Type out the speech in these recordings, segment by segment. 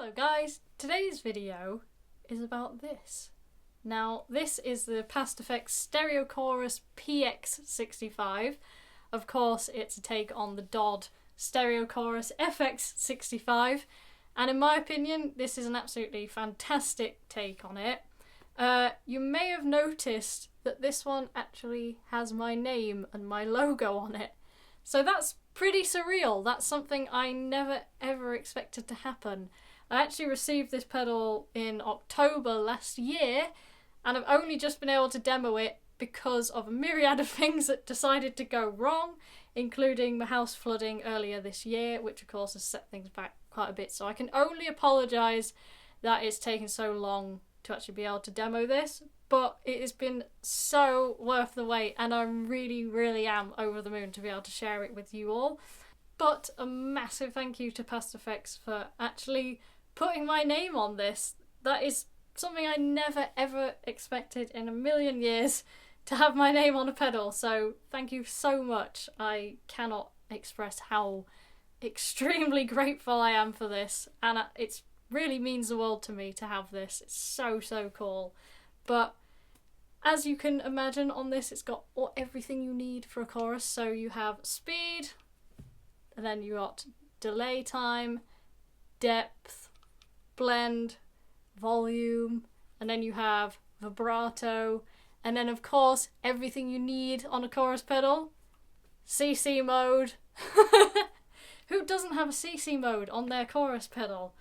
Hello guys, today's video is about this. Now this is the Past Effects Stereo Chorus PX65. Of course it's a take on the Dodd Stereo Chorus FX65 and in my opinion this is an absolutely fantastic take on it. You may have noticed that this one actually has my name and my logo on it. So that's pretty surreal. That's something I never ever expected to happen. I actually received this pedal in October last year and I've only just been able to demo it because of a myriad of things that decided to go wrong, including my house flooding earlier this year, which of course has set things back quite a bit. So I can only apologise that it's taken so long to actually be able to demo this, but it has been so worth the wait and I really am over the moon to be able to share it with you all. But a massive thank you to Past Effects for actually putting my name on this. That is something I never ever expected in a million years, to have my name on a pedal, so thank you so much. I cannot express how extremely grateful I am for this, and it really means the world to me to have this. It's so cool. But as you can imagine on this, it's got everything you need for a chorus. So you have speed, and then you got delay time, depth, blend, volume, and then you have vibrato, and then of course everything you need on a chorus pedal, Cici mode. Who doesn't have a Cici mode on their chorus pedal?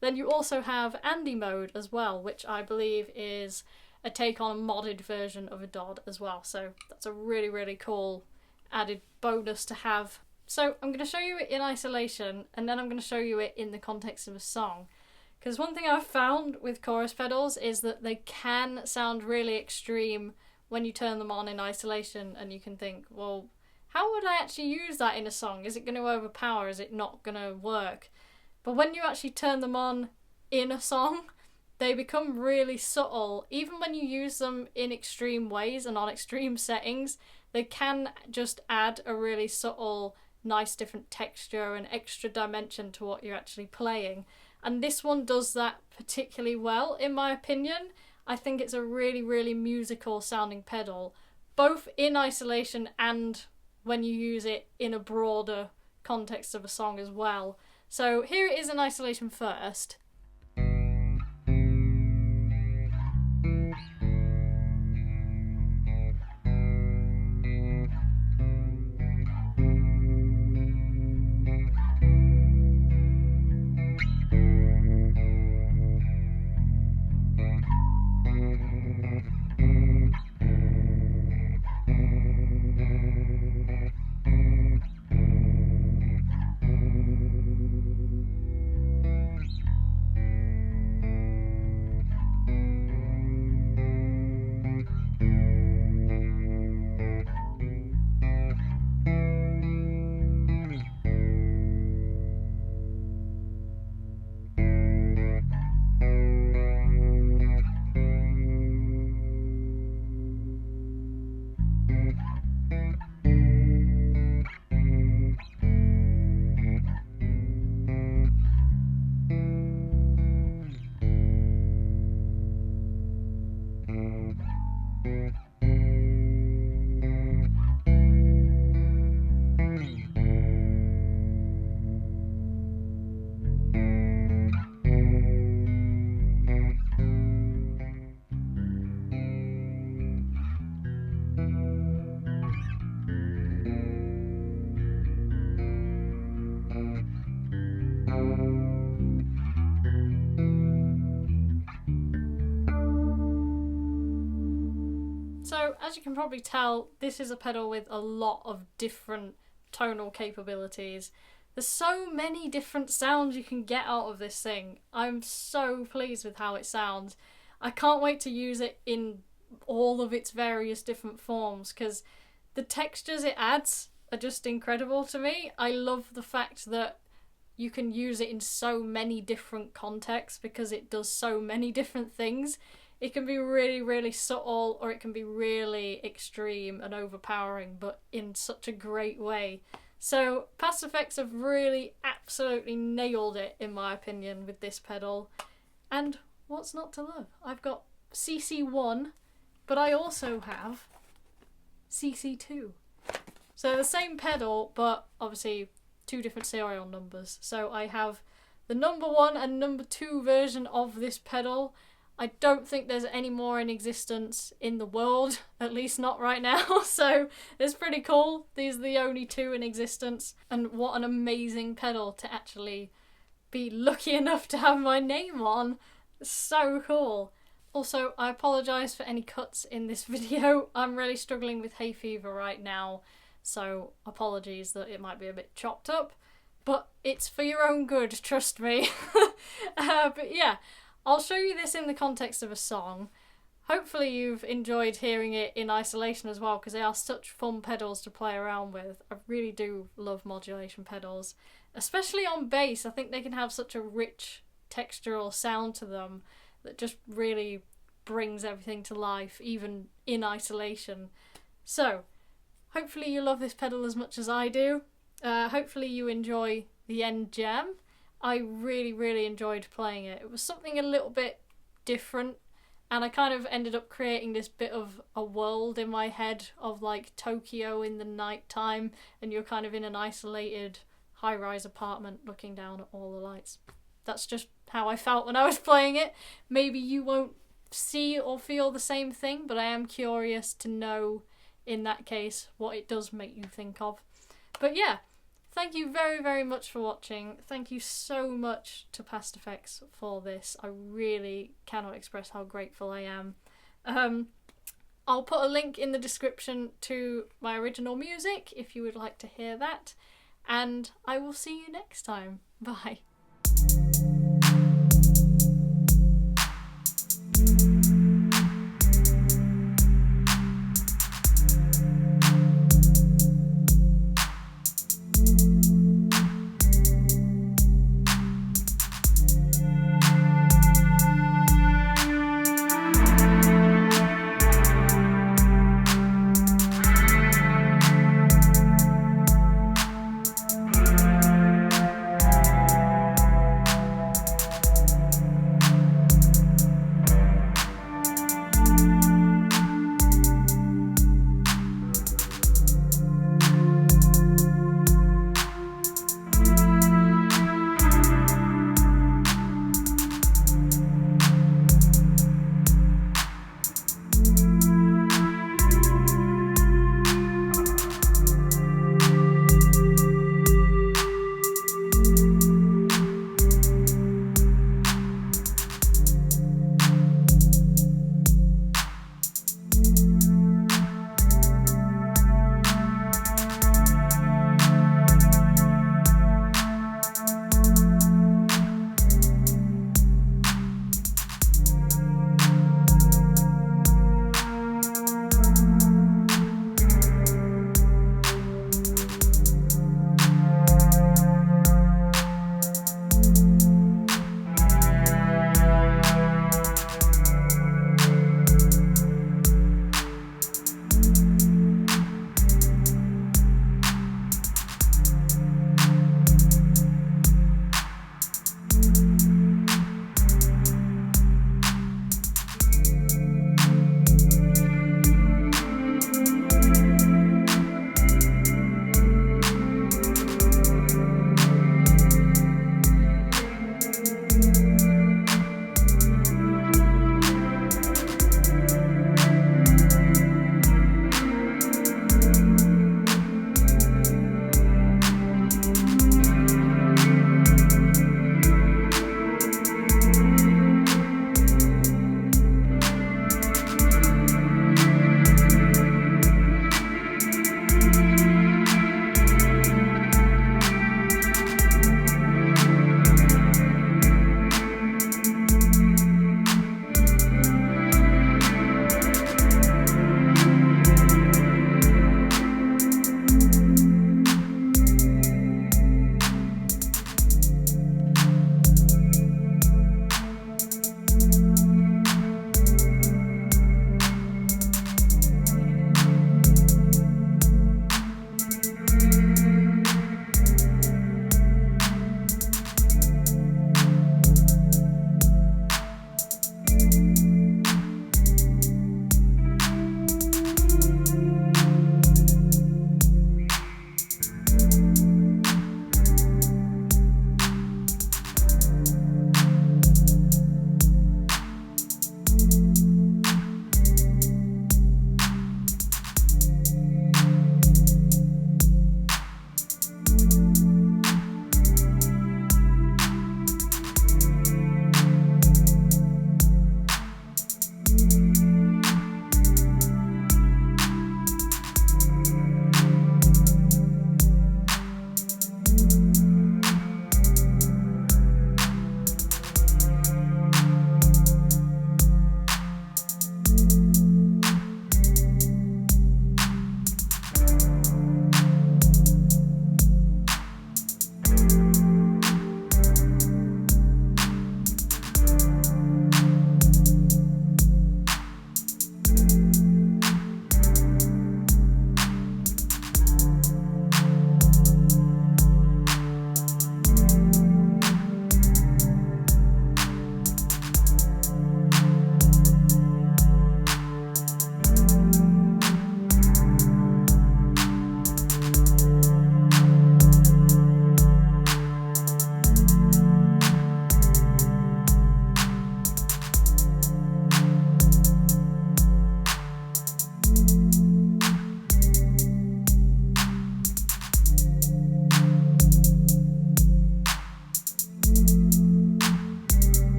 Then you also have Andy mode as well, which I believe is a take on a modded version of a Dodd as well, so that's a really cool added bonus to have. So I'm going to show you it in isolation and then I'm going to show you it in the context of a song. Because one thing I've found with chorus pedals is that they can sound really extreme when you turn them on in isolation, and you can think, well, how would I actually use that in a song? Is it going to overpower? Is it not going to work? But when you actually turn them on in a song, they become really subtle. Even when you use them in extreme ways and on extreme settings, they can just add a really subtle, nice different texture and extra dimension to what you're actually playing. And this one does that particularly well, in my opinion. I think it's a really musical sounding pedal, both in isolation and when you use it in a broader context of a song as well. So here it is in isolation first. So as you can probably tell, this is a pedal with a lot of different tonal capabilities. There's so many different sounds you can get out of this thing. I'm so pleased with how it sounds. I can't wait to use it in all of its various different forms because the textures it adds are just incredible to me. I love the fact that you can use it in so many different contexts because it does so many different things. It can be really subtle, or it can be really extreme and overpowering, but in such a great way. So Past Effects have really absolutely nailed it in my opinion with this pedal. And what's not to love? I've got CC1, but I also have CC2. So the same pedal, but obviously two different serial numbers. So I have the number 1 and number 2 version of this pedal. I don't think there's any more in existence in the world, at least not right now, so it's pretty cool. These are the only 2 in existence, and what an amazing pedal to actually be lucky enough to have my name on. It's so cool. Also, I apologise for any cuts in this video. I'm really struggling with hay fever right now, so apologies that it might be a bit chopped up, but it's for your own good, trust me. But yeah, I'll show you this in the context of a song. Hopefully you've enjoyed hearing it in isolation as well, because they are such fun pedals to play around with. I really do love modulation pedals, especially on bass. I think they can have such a rich textural sound to them that just really brings everything to life, even in isolation. So, hopefully you love this pedal as much as I do. Hopefully you enjoy the end jam. I really enjoyed playing it. It was something a little bit different, and I kind of ended up creating this bit of a world in my head of like Tokyo in the night time, and you're kind of in an isolated high-rise apartment looking down at all the lights. That's just how I felt when I was playing it. Maybe you won't see or feel the same thing, but I am curious to know in that case what it does make you think of. But yeah, thank you very much for watching. Thank you so much to Past Effects for this. I really cannot express how grateful I am. I'll put a link in the description to my original music if you would like to hear that. And I will see you next time. Bye.